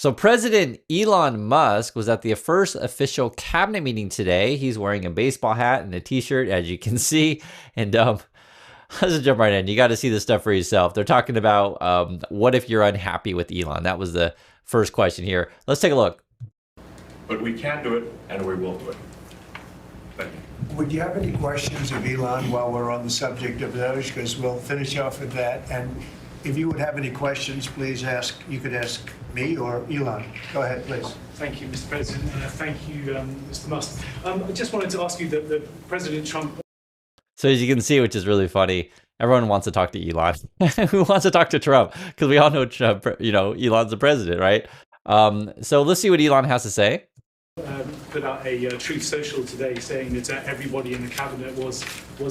So President Elon Musk was at the first official cabinet meeting today. He's wearing a baseball hat and a t-shirt, as you can see. And let's just jump right in. You got to see this stuff for yourself. They're talking about what if you're unhappy with Elon? That was the first question here. Let's take a look. But we can do it, and we will do it. Thank you. Would you have any questions of Elon while we're on the subject of those? Because we'll finish off with that. And if you would have any questions, please ask. You could ask me or Elon. Go ahead, please. Thank you, Mr. President. Thank you, Mr. Musk. I just wanted to ask you that President Trump. So as you can see, which is really funny, everyone wants to talk to Elon. Who wants to talk to Trump? Because we all know Trump, Elon's the president, right? So let's see what Elon has to say. Put out a Truth Social today saying that everybody in the cabinet was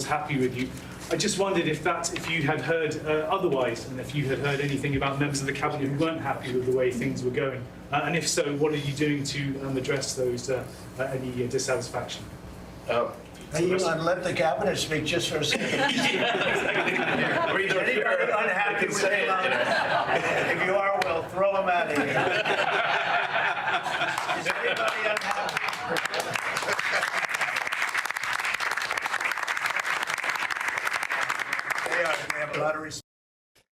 happy with you. I just wondered if you had heard otherwise, and if you had heard anything about members of the cabinet who weren't happy with the way things were going, and if so, what are you doing to address those any dissatisfaction? Hey, Elon, let the cabinet speak just for a second. Is anybody unhappy with Elon? If you are, we'll throw him out of here. Is anybody unhappy? They have a lot of respect.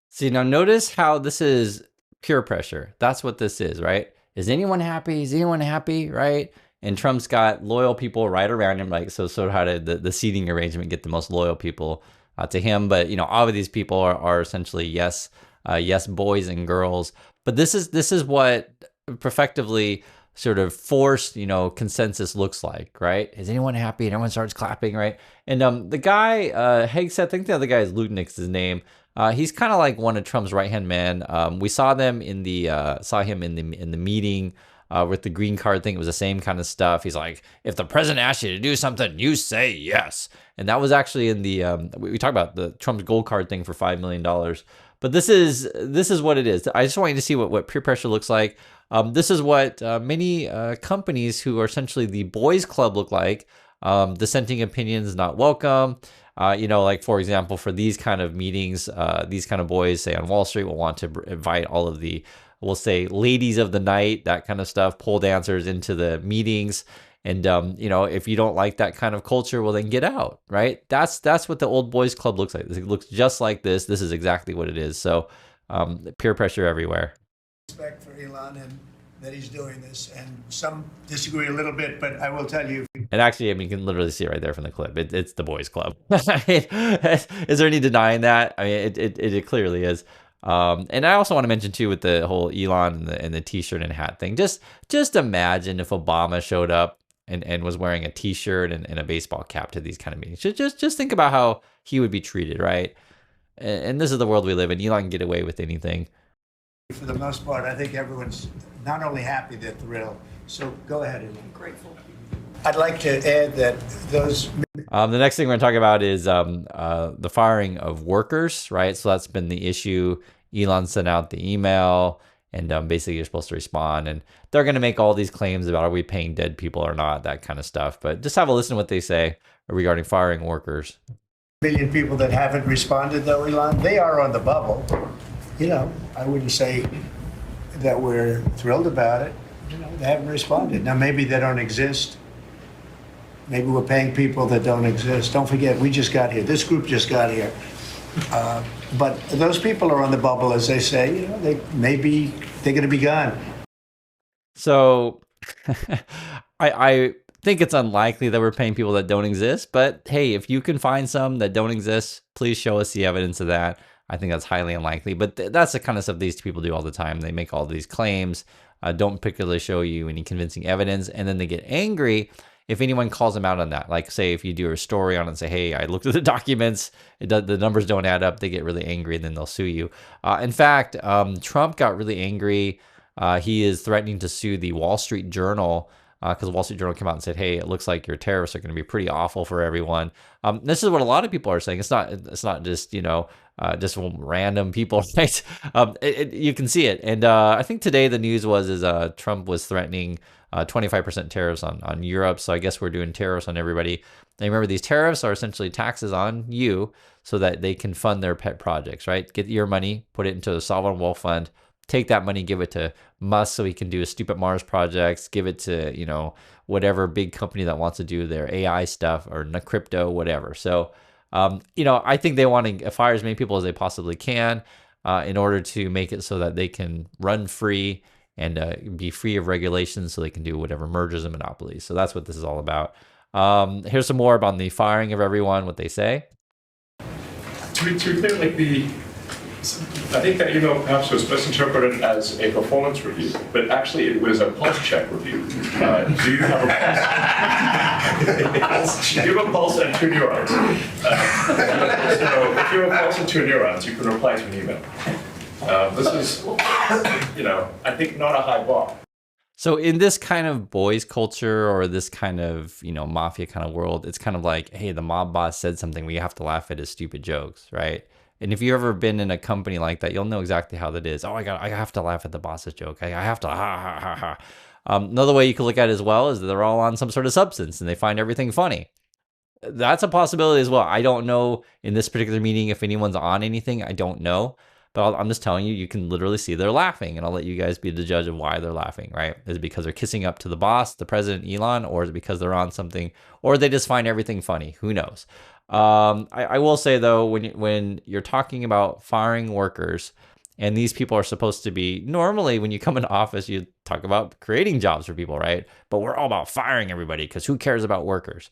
See, now notice how this is peer pressure. That's what this is, right? Is anyone happy? Is anyone happy, right? And Trump's got loyal people right around him, like so how did the seating arrangement get the most loyal people to him? But all of these people are essentially yes boys and girls. But this is what effectively sort of forced consensus looks like, right? Is anyone happy? And everyone starts clapping, right? And the guy Hegseth, I think the other guy is Lutnick's his name. He's kind of like one of Trump's right hand man. We saw him in the meeting. With the green card thing, it was the same kind of stuff. He's like, if the president asks you to do something, you say yes. And that was actually in the, we talked about the Trump's gold card thing for $5 million. But this is what it is. I just want you to see what peer pressure looks like. This is what many companies who are essentially the boys club look like. Dissenting opinions not welcome. Like for example, for these kind of meetings, these kind of boys, say on Wall Street, will want to invite all of the, we'll say, ladies of the night, that kind of stuff, pole dancers into the meetings. And, if you don't like that kind of culture, well, then get out, right? That's what the old boys club looks like. It looks just like this. This is exactly what it is. So peer pressure everywhere. Respect for Elon and that he's doing this. And some disagree a little bit, but I will tell you. And actually, you can literally see it right there from the clip. It's the boys club. Is there any denying that? I mean, it clearly is. And I also want to mention too, with the whole Elon and the t-shirt and hat thing, just imagine if Obama showed up and was wearing a t-shirt and a baseball cap to these kind of meetings. Just think about how he would be treated, right? And this is the world we live in. Elon can get away with anything. For the most part, I think everyone's not only happy, they're thrilled. So go ahead, Elon. Grateful. I'd like to add that those. The next thing we're going to talk about is the firing of workers, right? So that's been the issue. Elon sent out the email, and basically you're supposed to respond. And they're going to make all these claims about are we paying dead people or not, that kind of stuff. But just have a listen to what they say regarding firing workers. Million people that haven't responded, though, Elon, they are on the bubble. I wouldn't say that we're thrilled about it. They haven't responded. Now, maybe they don't exist. Maybe we're paying people that don't exist. Don't forget, we just got here. This group just got here. But those people are on the bubble, as they say. They're going to be gone. So I think it's unlikely that we're paying people that don't exist. But hey, if you can find some that don't exist, please show us the evidence of that. I think that's highly unlikely. But that's the kind of stuff these people do all the time. They make all these claims, don't particularly show you any convincing evidence, and then they get angry if anyone calls them out on that. Like, say, if you do a story on it and say, hey, I looked at the documents, the numbers don't add up, they get really angry, and then they'll sue you. In fact, Trump got really angry. He is threatening to sue the Wall Street Journal because the Wall Street Journal came out and said, hey, it looks like your tariffs are going to be pretty awful for everyone. This is what a lot of people are saying. It's not just, just random people, right? You can see it. And I think today the news was Trump was threatening 25% tariffs on Europe. So I guess we're doing tariffs on everybody. And remember, these tariffs are essentially taxes on you so that they can fund their pet projects, right? Get your money, put it into a sovereign wealth fund, take that money, give it to Musk so he can do his stupid Mars projects, give it to, whatever big company that wants to do their AI stuff or crypto, whatever. So, I think they want to fire as many people as they possibly can in order to make it so that they can run free and be free of regulations so they can do whatever mergers and monopolies. So that's what this is all about. Here's some more about the firing of everyone, what they say. To be clear, I think that email perhaps was misinterpreted as a performance review, but actually it was a pulse check review. Do you have a pulse? Do you have a pulse and 2 neurons? So if you have a pulse and 2 neurons, you can reply to an email. This is, I think not a high bar. So in this kind of boys culture or this kind of, mafia kind of world, it's kind of like, hey, the mob boss said something, we have to laugh at his stupid jokes, right? And if you've ever been in a company like that, you'll know exactly how that is. Oh, I have to laugh at the boss's joke. I have to, ha, ha, ha, ha. Another way you can look at it as well is that they're all on some sort of substance and they find everything funny. That's a possibility as well. I don't know in this particular meeting if anyone's on anything. I don't know. But I'm just telling you, you can literally see they're laughing, and I'll let you guys be the judge of why they're laughing, right? Is it because they're kissing up to the boss, the president, Elon, or is it because they're on something, or they just find everything funny? Who knows? I will say, though, when you're talking about firing workers, and these people are supposed to be, normally when you come into office, you talk about creating jobs for people, right? But we're all about firing everybody because who cares about workers?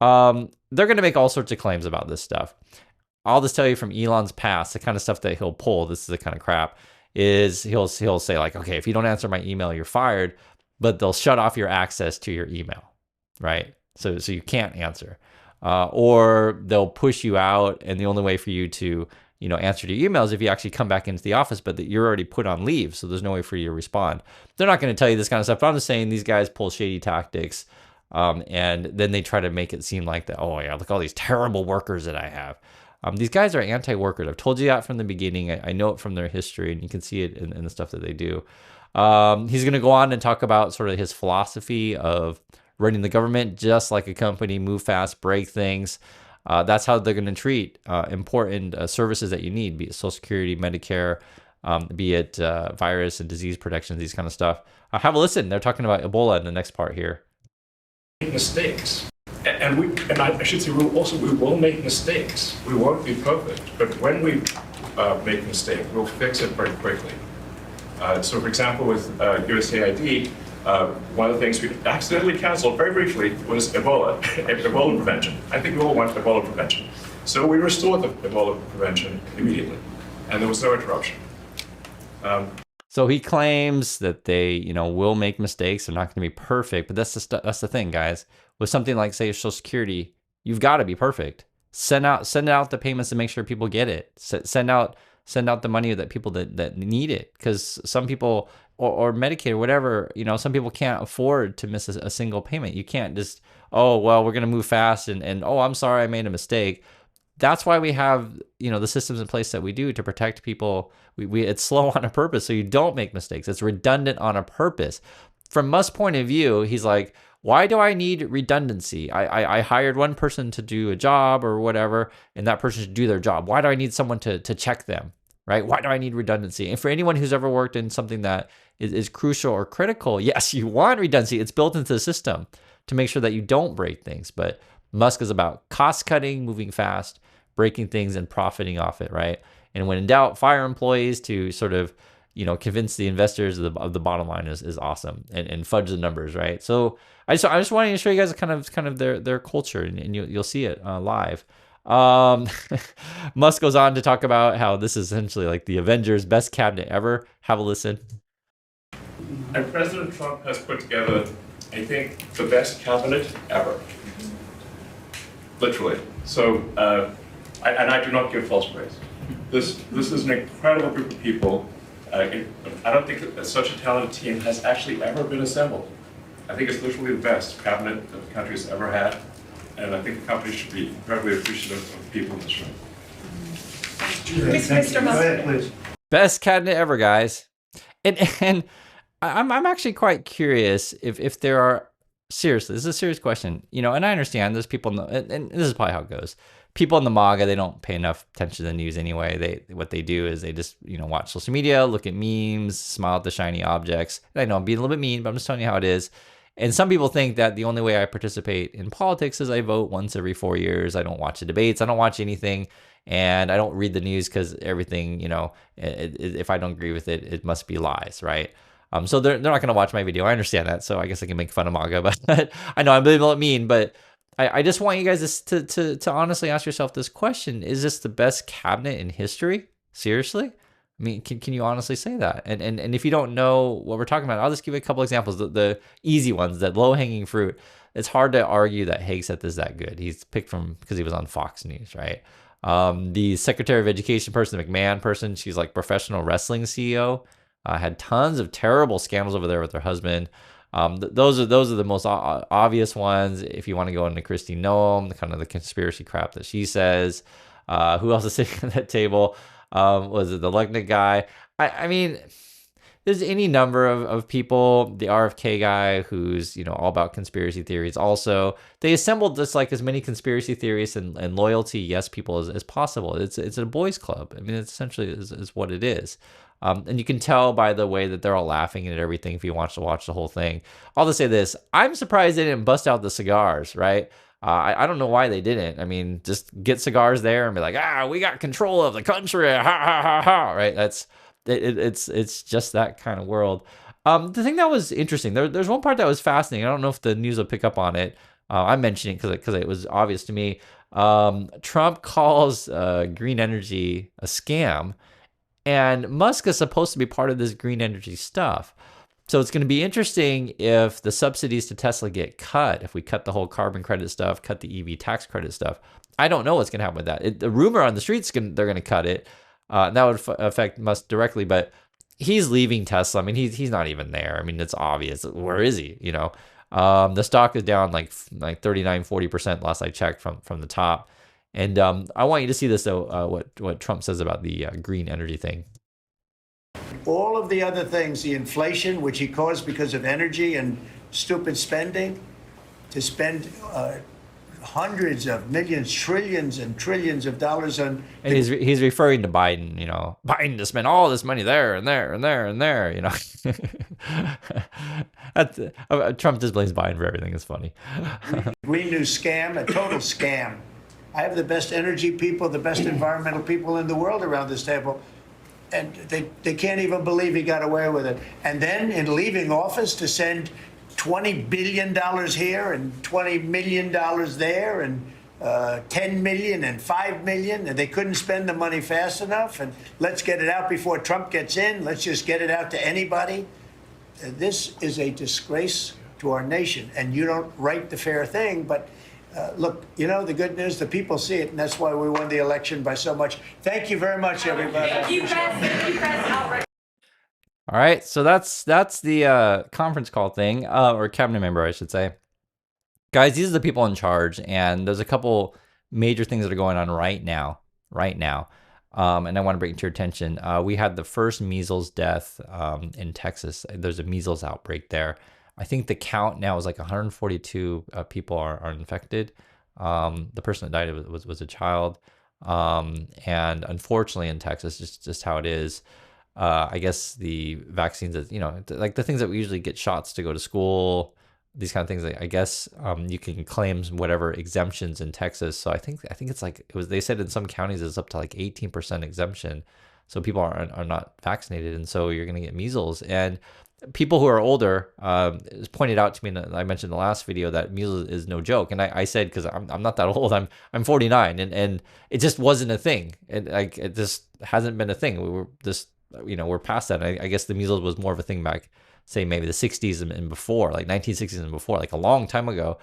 They're going to make all sorts of claims about this stuff. I'll just tell you from Elon's past, the kind of stuff that he'll pull, this is the kind of crap, is he'll say like, okay, if you don't answer my email, you're fired, but they'll shut off your access to your email, right? So you can't answer. Or they'll push you out, and the only way for you to, answer to your emails if you actually come back into the office, but that you're already put on leave, so there's no way for you to respond. They're not going to tell you this kind of stuff, but I'm just saying these guys pull shady tactics, and then they try to make it seem like that, oh yeah, look at all these terrible workers that I have. These guys are anti-workers. I've told you that from the beginning. I know it from their history, and you can see it in the stuff that they do. He's going to go on and talk about sort of his philosophy of running the government just like a company, move fast, break things. That's how they're going to treat important services that you need, be it Social Security, Medicare, be it virus and disease protection, these kind of stuff. Have a listen. They're talking about Ebola in the next part here. Mistakes. And I should say, we will make mistakes. We won't be perfect, but when we make a mistake, we'll fix it very quickly. So, for example, with USAID, one of the things we accidentally canceled very briefly was Ebola prevention. I think we all want Ebola prevention. So we restored the Ebola prevention immediately, and there was no interruption. So he claims that they, will make mistakes. They're not going to be perfect, but that's the thing, guys. With something like, say, Social Security, you've got to be perfect. Send out the payments to make sure people get it. Send out the money that people that need it, because some people or Medicaid or whatever, some people can't afford to miss a single payment. You can't just, oh well, we're going to move fast and oh, I'm sorry, I made a mistake. That's why we have, the systems in place that we do to protect people. It's slow on a purpose, so you don't make mistakes. It's redundant on a purpose. From Musk's point of view, he's like, why do I need redundancy? I hired one person to do a job or whatever, and that person should do their job. Why do I need someone to check them, right? Why do I need redundancy? And for anyone who's ever worked in something that is crucial or critical, yes, you want redundancy. It's built into the system to make sure that you don't break things. But Musk is about cost cutting, moving fast, breaking things, and profiting off it, right? And when in doubt, fire employees to sort of, convince the investors of the bottom line is awesome and fudge the numbers, right? So I just wanted to show you guys kind of their culture, and you'll see it live. Musk goes on to talk about how this is essentially like the Avengers' best cabinet ever. Have a listen. And President Trump has put together, I think, the best cabinet ever. Literally. So, I do not give false praise. This is an incredible group of people. I don't think that such a talented team has actually ever been assembled. I think it's literally the best cabinet that the country has ever had, and I think the company should be incredibly appreciative of the people in this room. Mr. Musk. Go ahead, please. Best cabinet ever, guys. And I'm actually quite curious if there are, seriously, this is a serious question, and I understand there's people, and this is probably how it goes. people in the MAGA, they don't pay enough attention to the news anyway. What they do is they just, watch social media, look at memes, smile at the shiny objects. And I know I'm being a little bit mean, but I'm just telling you how it is. And some people think that the only way I participate in politics is I vote once every 4 years. I don't watch the debates. I don't watch anything. And I don't read the news because everything, if I don't agree with it, it must be lies, right? So they're not going to watch my video. I understand that. So I guess I can make fun of MAGA, but I know I'm being a little mean, but I just want you guys to honestly ask yourself this question. Is this the best cabinet in history? Seriously? I mean, can you honestly say that? And if you don't know what we're talking about, I'll just give you a couple examples. The easy ones, that low-hanging fruit. It's hard to argue that Hegseth is that good. He's picked because he was on Fox News, right? The Secretary of Education person, the McMahon person, she's like professional wrestling CEO. Had tons of terrible scandals over there with her husband. Those are the most obvious ones. If you want to go into Kristi Noem, the kind of the conspiracy crap that she says. Who else is sitting at that table? Was it the Lugnick guy? I mean, there's any number of people. The RFK guy, who's all about conspiracy theories. Also, they assembled just like as many conspiracy theories and loyalty yes people as possible. It's a boys' club. I mean, it essentially is what it is. And you can tell by the way that they're all laughing at everything if you watch the whole thing. I'll just say this. I'm surprised they didn't bust out the cigars, right? I don't know why they didn't. I mean, just get cigars there and be like, we got control of the country. Ha, ha, ha, ha. Right? It's just that kind of world. The thing that was interesting, there's one part that was fascinating. I don't know if the news will pick up on it. I'm mentioning it because it was obvious to me. Trump calls green energy a scam. And Musk is supposed to be part of this green energy stuff. So it's going to be interesting if the subsidies to Tesla get cut, if we cut the whole carbon credit stuff, cut the EV tax credit stuff. I don't know what's going to happen with that. The rumor on the streets, they're going to cut it. And that would affect Musk directly, but he's leaving Tesla. I mean, he's not even there. I mean, it's obvious. Where is he? The stock is down like 39, 40% last I checked from the top. And I want you to see this, though, what Trump says about the green energy thing. All of the other things, the inflation, which he caused because of energy and stupid spending, to spend hundreds of millions, trillions and trillions of dollars on... And he's referring to Biden, Biden to spend all this money there and there and there and there, Trump just blames Biden for everything. It's funny. Green New Scam, a total scam. I have the best energy people, the best environmental people in the world around this table. And they can't even believe he got away with it. And then in leaving office to send $20 billion here and $20 million there and 10 million and 5 million, and they couldn't spend the money fast enough. And let's get it out before Trump gets in. Let's just get it out to anybody. This is a disgrace to our nation. And you don't write the fair thing, but look, the good news, the people see it, and that's why we won the election by so much. Thank you very much, everybody. Thank you, guys. Outright. All right, so that's the conference call thing, or cabinet member, I should say. Guys, these are the people in charge, and there's a couple major things that are going on right now. And I want to bring it to your attention. We had the first measles death in Texas. There's a measles outbreak there. I think the count now is like 142 people are infected. The person that died was a child. And unfortunately in Texas, just how it is, I guess the vaccines, like the things that we usually get shots to go to school, these kind of things, I guess you can claim whatever exemptions in Texas. So I think it's like, they said in some counties it's up to like 18% exemption. So people are not vaccinated. And so you're going to get measles. And people who are older pointed out to me, and I mentioned in the last video, that measles is no joke. And I said, because I'm not that old, I'm 49, and it just wasn't a thing. It just hasn't been a thing. We were just, we're past that. I guess the measles was more of a thing back, say maybe the 60s and before, like 1960s and before, like a long time ago.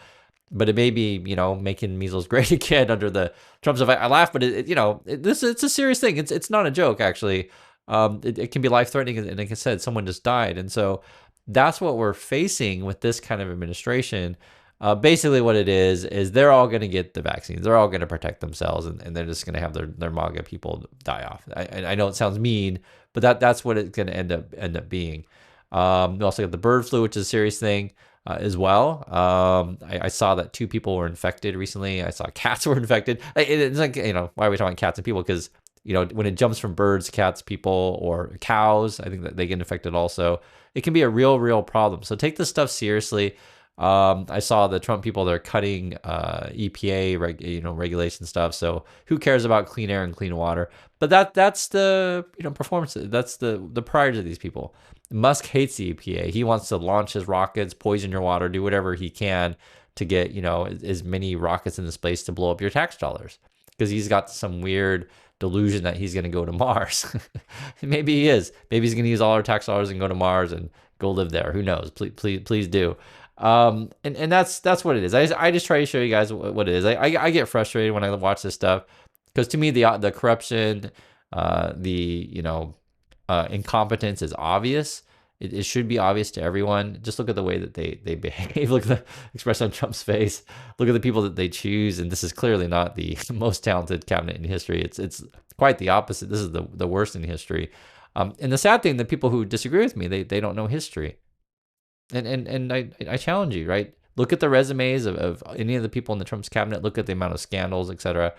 But it may be, making measles great again under the Trump stuff. I laugh, but it's a serious thing. It's not a joke, actually. It can be life-threatening, and like I said, someone just died. And so that's what we're facing with this kind of administration. Basically what it is they're all going to get the vaccines. They're all going to protect themselves, and they're just going to have their MAGA people die off. I know it sounds mean, but that's what it's going to end up being. We also got the bird flu, which is a serious thing as well. I saw that 2 people were infected recently. I saw cats were infected. It's like, why are we talking about cats and people? Because, when it jumps from birds, cats, people, or cows, I think that they get infected also. It can be a real problem. So take this stuff seriously. I saw the Trump people, they're cutting EPA regulation stuff. So who cares about clean air and clean water? But that's the performance. That's the priority of these people. Musk hates the EPA. He wants to launch his rockets, poison your water, do whatever he can to get as many rockets in the space to blow up your tax dollars, because he's got some weird delusion that he's going to go to Mars. Maybe he is. Maybe he's going to use all our tax dollars and go to Mars and go live there. Who knows? Please do. And that's what it is. I just try to show you guys what it is. I get frustrated when I watch this stuff, because to me the corruption, incompetence is obvious. It should be obvious to everyone. Just look at the way that they behave. Look at the expression on Trump's face. Look at the people that they choose, and this is clearly not the most talented cabinet in history. It's quite the opposite. This is the worst in history. And the sad thing, the people who disagree with me, they don't know history. And I challenge you, right? Look at the resumes of any of the people in the Trump's cabinet. Look at the amount of scandals, etc.,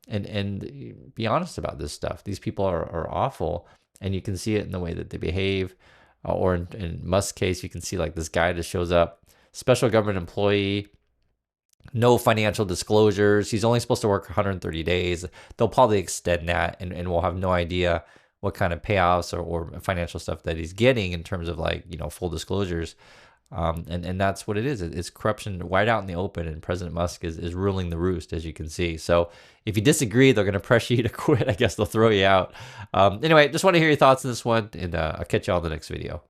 and be honest about this stuff. These people are awful, and you can see it in the way that they behave. Or in Musk's case, you can see like this guy just shows up, special government employee, no financial disclosures. He's only supposed to work 130 days. They'll probably extend that, and we'll have no idea what kind of payoffs or financial stuff that he's getting in terms of full disclosures. And that's what it is. It's corruption right out in the open, and President Musk is ruling the roost, as you can see. So if you disagree, they're going to pressure you to quit. I guess they'll throw you out. Anyway, just want to hear your thoughts on this one, and I'll catch you all in the next video.